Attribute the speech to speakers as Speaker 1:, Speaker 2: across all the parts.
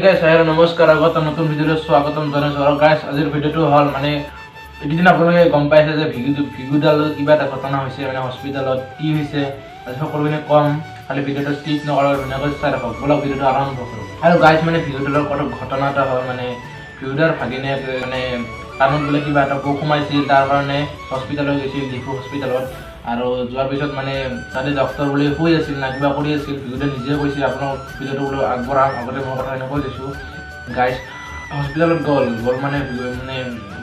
Speaker 1: guys নমস্কাৰ আগত নতুন ভিডিঅ'লৈ স্বাগতম জনাইছোঁ আৰু গাইস আজিৰ ভিডিঅ'টো হ'ল মানে এইকেইদিন আপোনালোকে গম পাইছে যে ভিগুডালত কিবা এটা ঘটনা হৈছে মানে হস্পিটেলত কি হৈছে আজি সকলোখিনি কম খালি ভিডিঅ'টো স্কিপ নকৰাকৈ ধুনীয়াকৈ চাই থাকক বলক ভিডিঅ'টো আৰম্ভ কৰোঁ আৰু গাইস মানে ভিগুডালৰ ঘটনা এটা হ'ল মানে ভিগুডাৰ ভাগিনে মানে কাণত বোলে কিবা এটা পোক সোমাইছিল তাৰ কাৰণে হস্পিটেলত গৈছিল ডিফু হস্পিটেলত আৰু যোৱাৰ পিছত মানে তাতে ডক্টৰ বোলে শুই আছিল না কিবা কৰি আছিল ভিডিঅ'টো নিজে কৈছিল আপোনাক ভিডিঅ'টো বোলে আগবঢ়াম আগতে মই কথা এনেকৈ দিছোঁ গাইজ হস্পিটেলত গ'ল মানে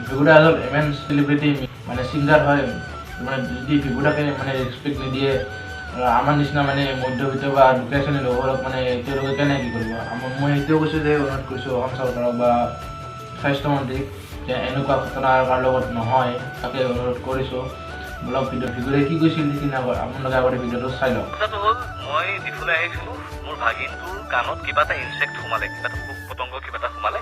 Speaker 1: ভিগুডা এজন এমেন চেলিব্ৰিটি মানে ছিংগাৰ হয় মানে যদি ভিগুডাকে মানে ৰেচপেক্ট নিদিয়ে আমাৰ নিচিনা মানে মধ্যবিত্ত বা দুখীয়া শ্ৰেণীৰ লোকসকলক মানে তেওঁলোকে কেনে কি কৰিব মই সেইটোৱে কৈছোঁ যে অনুৰোধ কৰিছোঁ অসম চৰকাৰক বা স্বাস্থ্যমন্ত্ৰীক যে এনেকুৱা ঘটনা কাৰ লগত নহয় তাকে অনুৰোধ কৰিছোঁ ব্লগ ভিডিঅ'ৰে কি কৈছিল নিচিনা আপোনালোকে আগতে ভিডিঅ'টো চাই লওক
Speaker 2: কথাটো হ'ল মই ডিফুলৈ আহিছিলোঁ মোৰ ভাগিনটোৰ কাণত কিবা এটা ইনচেক্ট সোমালে কিবা এটা পোক পতংগ কিবা এটা সোমালে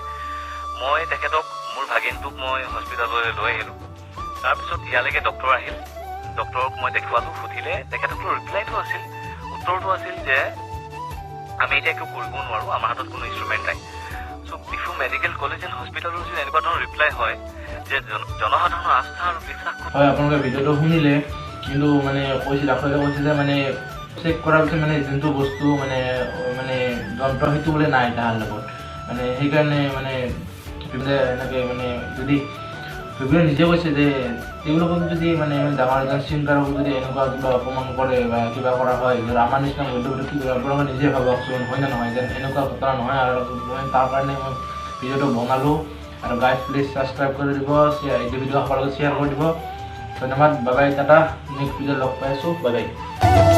Speaker 2: মই তেখেতক মোৰ ভাগিনটোক মই হস্পিটেললৈ লৈ আহিলোঁ তাৰপিছত ইয়ালৈকে ডক্টৰ আহিল ডক্টৰক মই দেখুৱালোঁ সুধিলে তেখেতসকলৰ ৰিপ্লাইটো আছিল উত্তৰটো আছিল যে আমি এতিয়া একো কৰিব নোৱাৰোঁ আমাৰ হাতত কোনো ইনষ্ট্ৰুমেণ্ট নাই চ' ডিফু মেডিকেল কলেজ এণ্ড হস্পিটেলৰ যদি এনেকুৱা ধৰণৰ ৰিপ্লাই হয় যে জনসাধাৰণৰ আস্থা আৰু বিশ্বাস
Speaker 1: হয় আপোনালোকে ভিডিঅ'টো শুনিলে কিন্তু মানে কৈছে ডাক্তৰে কৈছে যে মানে চেক কৰাৰ পিছত মানে যোনটো বস্তু মানে যন্ত্ৰ সেইটো বোলে নাই তাৰ লগত মানে সেইকাৰণে মানে এনেকৈ মানে যদি ভিডিঅ' নিজে কৈছে যে তেওঁলোকক যদি মানে ডাঙৰ এজন ছিংগাৰক যদি এনেকুৱা কিবা অপমান কৰে বা কিবা কৰা হয় আমাৰ নিচিনা মধ্যবিত্ত কি কৰিব আপোনালোকে নিজে ভাবকচোন হয় নে নহয় যেন এনেকুৱা ঘটনা নহয় আৰু মই তাৰ কাৰণে মই ভিডিঅ'টো বনালোঁ আৰু গাইজ প্লিজ ছাবস্ক্ৰাইব কৰি দিব এইটো ভিডিঅ' সকলোকে শ্বেয়াৰ কৰি দিব ধন্যবাদ বাই বাই টাটা নেক্সট ভিডিঅ' লগ পাই আছোঁ বাই বাই